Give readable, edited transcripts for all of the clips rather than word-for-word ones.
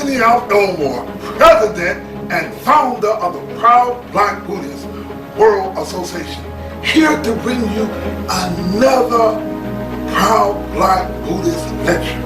Anthony Elmore, President and Founder of the Proud Black Buddhist World Association, here to bring you another Proud Black Buddhist lecture.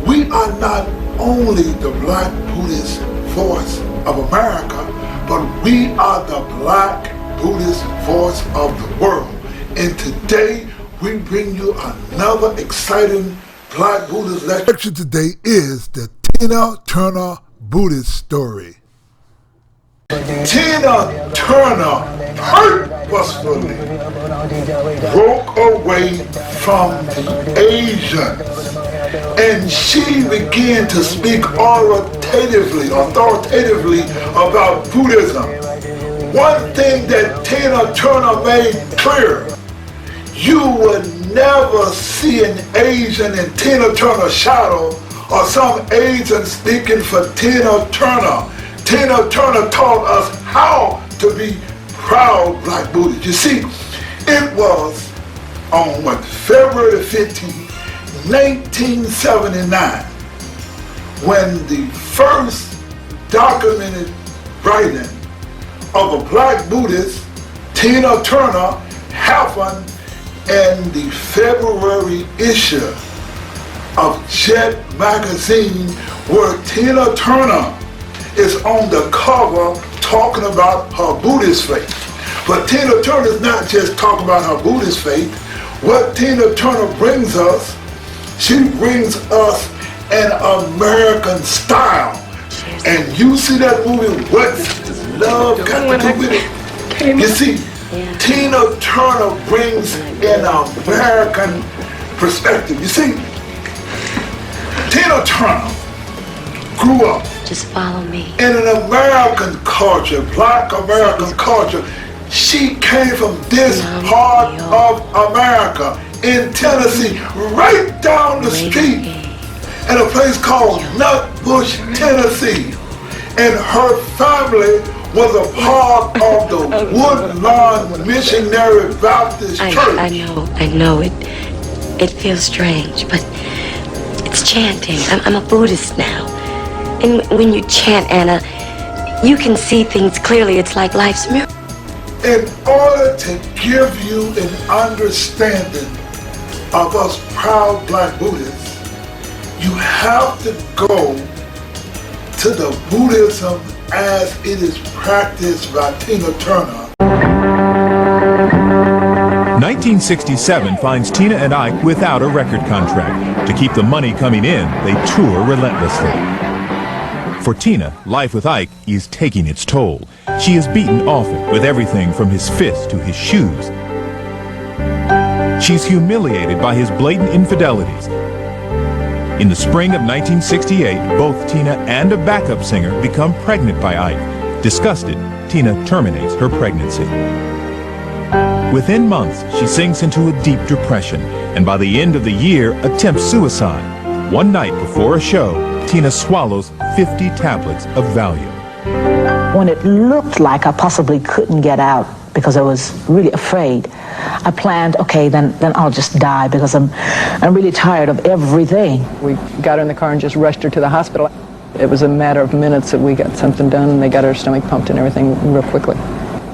We are not only the Black Buddhist voice of America, but we are the Black Buddhist voice of the world. And today we bring you another exciting Black Buddhist lecture. Lecture today is the Tina Turner Buddhist story. Tina Turner purposefully broke away from the Asians, and she began to speak authoritatively about Buddhism. One thing that Tina Turner made clear: you would never see an Asian in Tina Turner's shadow or some Asian speaking for Tina Turner. Tina Turner taught us how to be proud Black Buddhists. You see, it was on February 15, 1979, when the first documented writing of a Black Buddhist, Tina Turner, happened in the February issue of Jet magazine, where Tina Turner is on the cover talking about her Buddhist faith. But Tina Turner is not just talking about her Buddhist faith. What Tina Turner brings us, she brings us an American style. And you see that movie, What Does Love Got to Do With It? You see, Tina Turner brings an American perspective. You see, Tina Turner grew up just follow me in an American culture, Black American culture. She came from this part of America, in Tennessee, right down the street, in a place called Nutbush, Tennessee. And her family was a part of the Woodlawn Missionary Baptist Church. I know it feels strange, but it's chanting. I'm a Buddhist now. And when you chant, Anna, you can see things clearly. It's like life's miracle. In order to give you an understanding of us proud Black Buddhists, you have to go to the Buddhism as it is practiced by Tina Turner. 1967 finds Tina and Ike without a record contract. To keep the money coming in, they tour relentlessly. For Tina, life with Ike is taking its toll. She is beaten often with everything from his fists to his shoes. She's humiliated by his blatant infidelities. In the spring of 1968, both Tina and a backup singer become pregnant by Ike. Disgusted, Tina terminates her pregnancy. Within months, she sinks into a deep depression, and by the end of the year, attempts suicide. One night before a show, Tina swallows 50 tablets of Valium. When it looked like I possibly couldn't get out because I was really afraid, I planned, okay, then I'll just die because I'm really tired of everything. We got her in the car and just rushed her to the hospital. It was a matter of minutes that we got something done, and they got her stomach pumped and everything real quickly.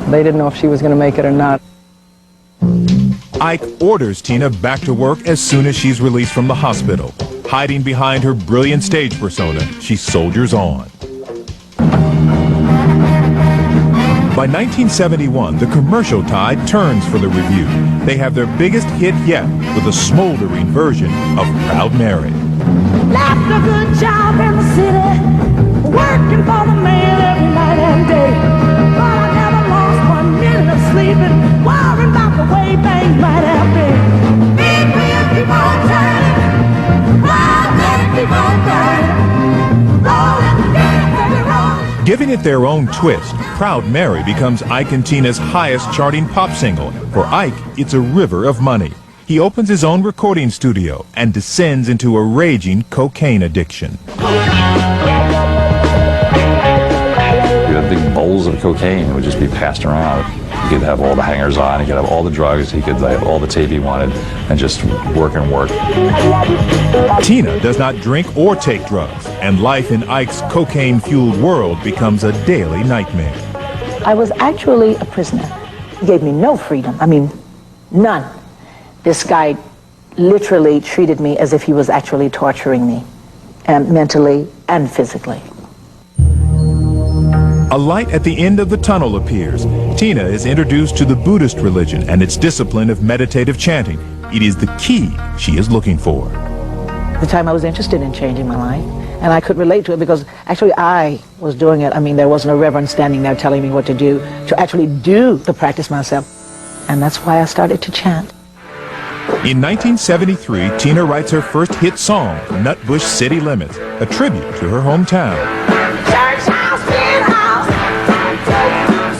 They didn't know if she was going to make it or not. Ike orders Tina back to work as soon as she's released from the hospital. Hiding behind her brilliant stage persona, she soldiers on. By 1971, the commercial tide turns for the Review. They have their biggest hit yet with a smoldering version of Proud Mary. Left a good job in the city, working for the man every night and day. But I never lost 1 minute of sleeping, worrying about the way things might have been. Big wheels keep on turning, wild men keep on burning, rolling, baby, rolling. Giving it their own twist, Proud Mary becomes Ike and Tina's highest charting pop single. For Ike, it's a river of money. He opens his own recording studio and descends into a raging cocaine addiction. You had big bowls of cocaine that would just be passed around. He could have all the hangers-on, he could have all the drugs, he could have all the tape he wanted, and just work and work. Tina does not drink or take drugs, and life in Ike's cocaine-fueled world becomes a daily nightmare. I was actually a prisoner. He gave me no freedom. I mean, none. This guy literally treated me as if he was actually torturing me, and mentally and physically. A light at the end of the tunnel appears. Tina is introduced to the Buddhist religion and its discipline of meditative chanting. It is the key she is looking for. At the time I was interested in changing my life, and I could relate to it because actually I was doing it. I mean, there wasn't a reverend standing there telling me what to do, to actually do the practice myself. And that's why I started to chant. In 1973, Tina writes her first hit song, Nutbush City Limits, a tribute to her hometown. Church house, pin house,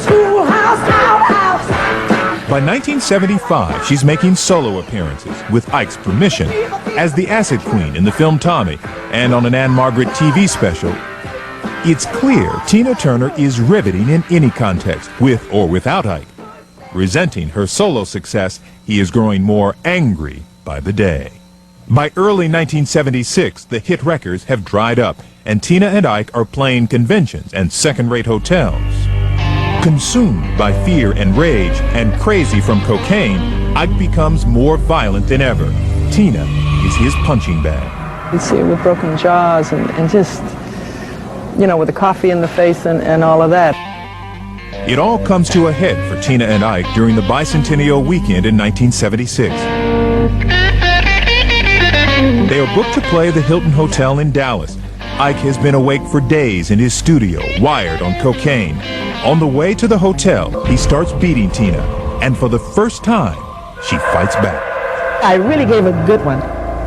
schoolhouse, outhouse. By 1975, she's making solo appearances, with Ike's permission, as the Acid Queen in the film Tommy, and on an Anne Margaret TV special. It's clear Tina Turner is riveting in any context, with or without Ike. Resenting her solo success, he is growing more angry by the day. By early 1976, the hit records have dried up, and Tina and Ike are playing conventions and second-rate hotels. Consumed by fear and rage and crazy from cocaine, Ike becomes more violent than ever. Tina is his punching bag. You see her with broken jaws and just, you know, with the coffee in the face and all of that. It all comes to a head for Tina and Ike during the bicentennial weekend in 1976. They are booked to play the Hilton Hotel in Dallas. Ike has been awake for days in his studio, wired on cocaine. On the way to the hotel, he starts beating Tina, and for the first time, she fights back. I really gave a good one.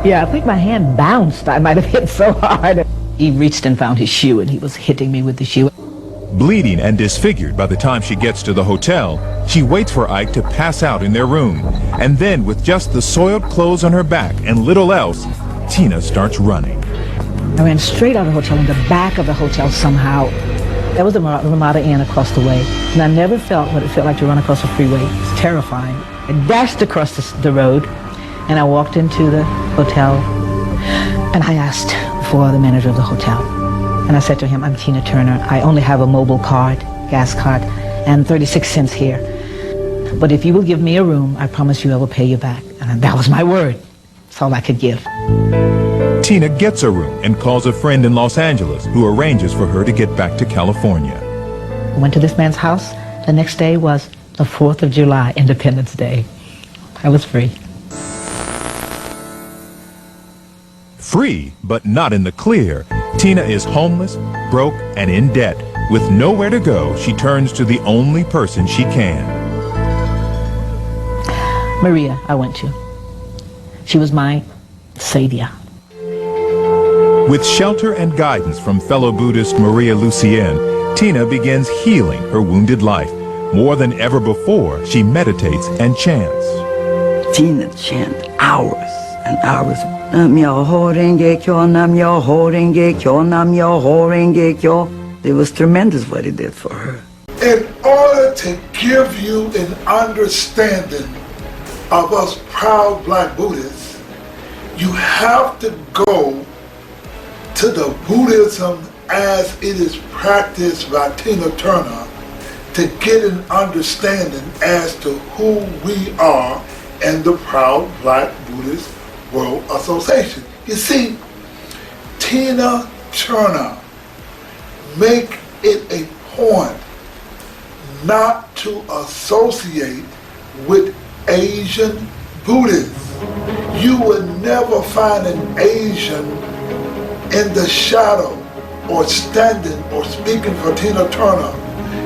Yeah, I think my hand bounced. I might have hit so hard. He reached and found his shoe, and he was hitting me with the shoe. Bleeding and disfigured by the time she gets to the hotel, she waits for Ike to pass out in their room. And then, with just the soiled clothes on her back and little else, Tina starts running. I ran straight out of the hotel, in the back of the hotel somehow. There was a Ramada Inn across the way, and I never felt what it felt like to run across a freeway. It's terrifying. I dashed across the road, and I walked into the hotel, and I asked for the manager of the hotel. And I said to him, I'm Tina Turner. I only have a mobile card, gas card, and 36 cents here. But if you will give me a room, I promise you I will pay you back. And that was my word. That's all I could give. Tina gets a room and calls a friend in Los Angeles who arranges for her to get back to California. I went to this man's house. The next day was the 4th of July, Independence Day. I was free. Free, but not in the clear. Tina is homeless, broke, and in debt. With nowhere to go, she turns to the only person she can. Maria, I went to. She was my savior. With shelter and guidance from fellow Buddhist Maria Lucienne, Tina begins healing her wounded life. More than ever before, she meditates and chants. Tina chant hours and hours. Nam Myoho Renge Kyo, Nam Myoho Renge Kyo, Nam Myoho Renge Kyo. It was tremendous what he did for her. In order to give you an understanding of us proud Black Buddhists, you have to go to the Buddhism as it is practiced by Tina Turner to get an understanding as to who we are in the proud Black Buddhist World Association. You see, Tina Turner make it a point not to associate with Asian Buddhists. You would never find an Asian in the shadow or standing or speaking for Tina Turner.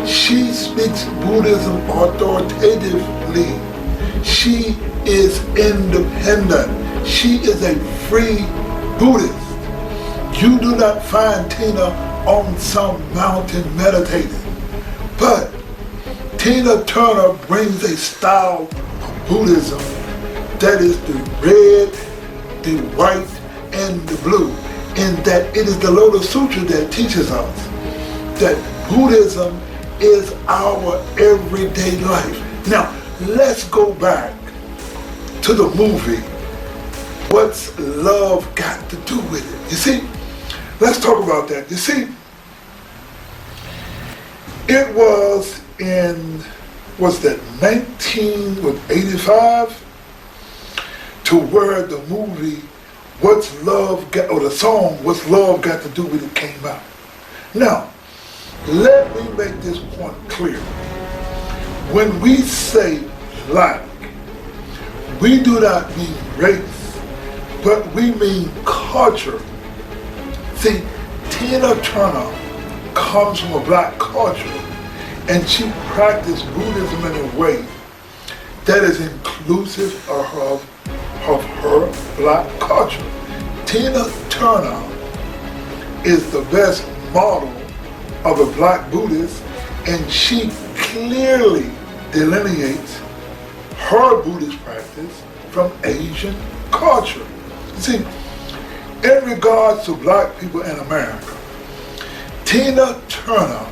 She speaks Buddhism authoritatively. She is independent. She is a free Buddhist. You do not find Tina on some mountain meditating. But Tina Turner brings a style of Buddhism that is the red, the white, and the blue. In that it is the Lotus Sutra that teaches us that Buddhism is our everyday life. Now, let's go back to the movie, What's Love Got to Do with It? You see, let's talk about that. You see, it was in, was that 1985, to where the movie What's Love Got, or the song What's Love Got to Do with It came out. Now, let me make this point clear. When we say black, we do not mean race, but we mean culture. See, Tina Turner comes from a black culture, and she practiced Buddhism in a way that is inclusive of her black culture. Tina Turner is the best model of a black Buddhist, and she clearly delineates her Buddhist practice from Asian culture. You see, in regards to black people in America, Tina Turner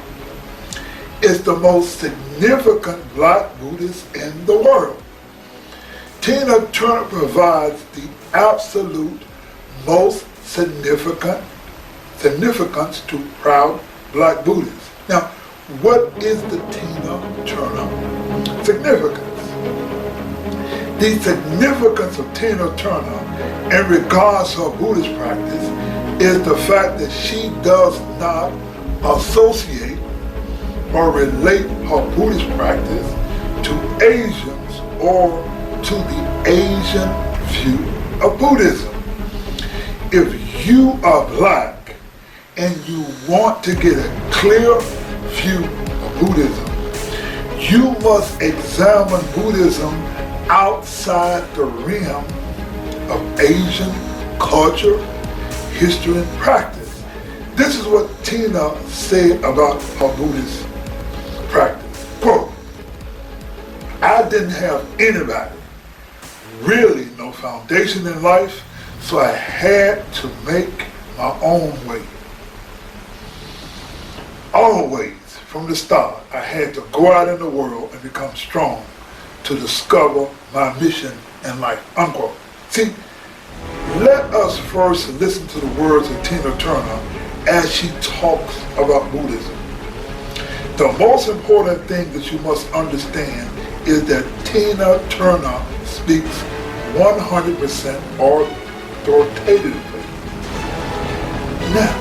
is the most significant black Buddhist in the world. Tina Turner provides the absolute most significance to proud black Buddhists. Now, what is the Tina Turner significance? The significance of Tina Turner in regards to her Buddhist practice is the fact that she does not associate or relate her Buddhist practice to Asians or to the Asian view of Buddhism. If you are black and you want to get a clear view of Buddhism, you must examine Buddhism outside the realm of Asian culture, history, and practice. This is what Tina said about her Buddhist practice. Quote, I didn't have anybody, really no foundation in life, so I had to make my own way. Always, from the start, I had to go out in the world and become strong to discover my mission in life, unquote. See, let us first listen to the words of Tina Turner as she talks about Buddhism. The most important thing that you must understand is that Tina Turner speaks 100% authoritatively. Now,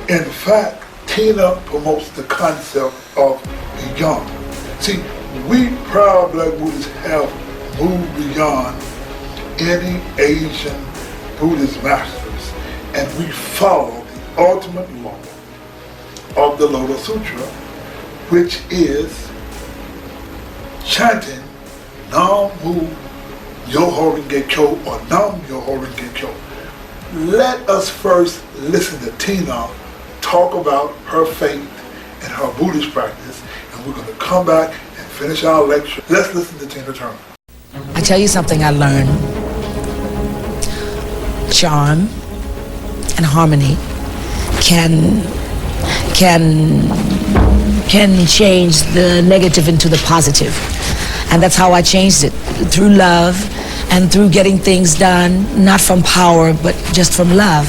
in fact, Tina promotes the concept of beyond. See, we proud black Buddhists have moved beyond any Asian Buddhist masters, and we follow the ultimate law of the Lotus Sutra, which is chanting Nam Mu Myoho Renge Kyo or Nam Myoho Renge Kyo. Let us first listen to Tina talk about her faith and her Buddhist practice, and we're going to come back and finish our lecture. Let's listen to Tina Turner. I tell you something I learned. Charm and harmony can change the negative into the positive. And that's how I changed it, through love and through getting things done, not from power, but just from love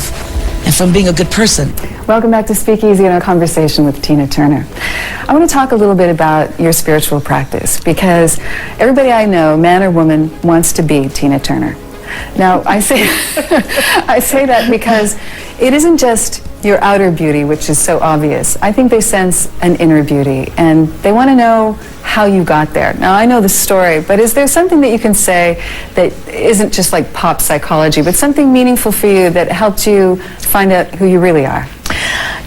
and from being a good person. Welcome back to Speakeasy and a conversation with Tina Turner. I want to talk a little bit about your spiritual practice, because everybody I know, man or woman, wants to be Tina Turner. Now, I say that because it isn't just your outer beauty, which is so obvious. I think they sense an inner beauty, and they want to know how you got there. Now, I know the story, but is there something that you can say that isn't just like pop psychology, but something meaningful for you that helped you find out who you really are?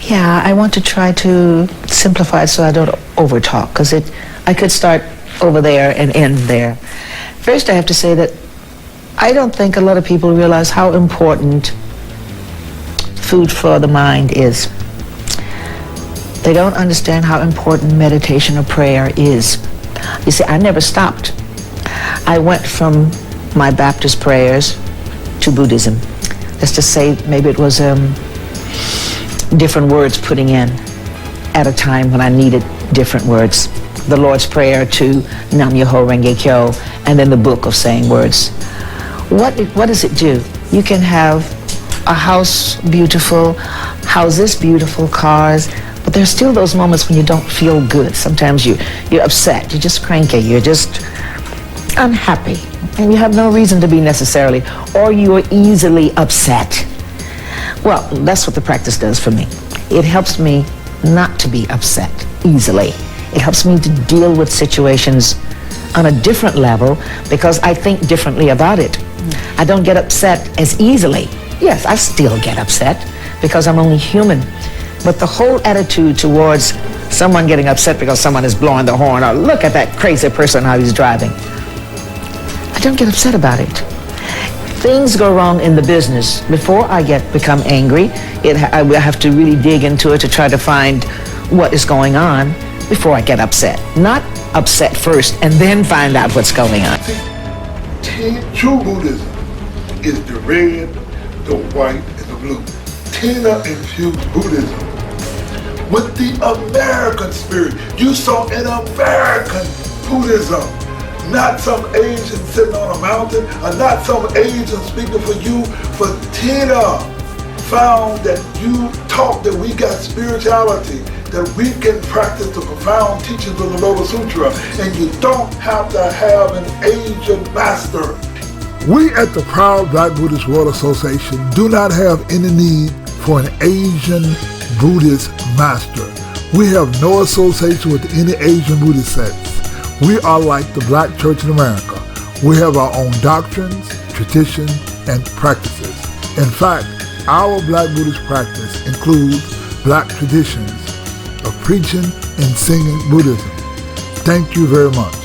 Yeah, I want to try to simplify it so I don't overtalk, because I could start over there and end there. First, I have to say that I don't think a lot of people realize how important food for the mind is. They don't understand how important meditation or prayer is. You see, I never stopped. I went from my Baptist prayers to Buddhism. Let's just say maybe it was different words putting in at a time when I needed different words. the Lord's Prayer to Nam Myoho Renge Kyo, and then the Book of Saying Words. What does it do? You can have a house beautiful, houses beautiful, cars, but there's still those moments when you don't feel good. Sometimes you're upset, you're just cranky, you're just unhappy, and you have no reason to be necessarily, or you are easily upset. Well, that's what the practice does for me. It helps me not to be upset easily. It helps me to deal with situations on a different level because I think differently about it. I don't get upset as easily. Yes, I still get upset because I'm only human. But the whole attitude towards someone getting upset because someone is blowing the horn, or look at that crazy person how he's driving, I don't get upset about it. Things go wrong in the business. Before I become angry, I will have to really dig into it to try to find what is going on before I get upset. Not upset first and then find out what's going on. True Buddhism is the red, the white, and the blue. Tina infused Buddhism with the American spirit. You saw an American Buddhism. Not some Asian sitting on a mountain, or not some Asian speaking for you, but Tina found that you taught that we got spirituality, that we can practice the profound teachings of the Lotus Sutra, and you don't have to have an Asian master. We at the proud Black Buddhist World Association do not have any need for an Asian Buddhist master. We have no association with any Asian Buddhist sects. We are like the Black Church in America. We have our own doctrines, traditions, and practices. In fact, our Black Buddhist practice includes Black traditions of preaching and singing Buddhism. Thank you very much.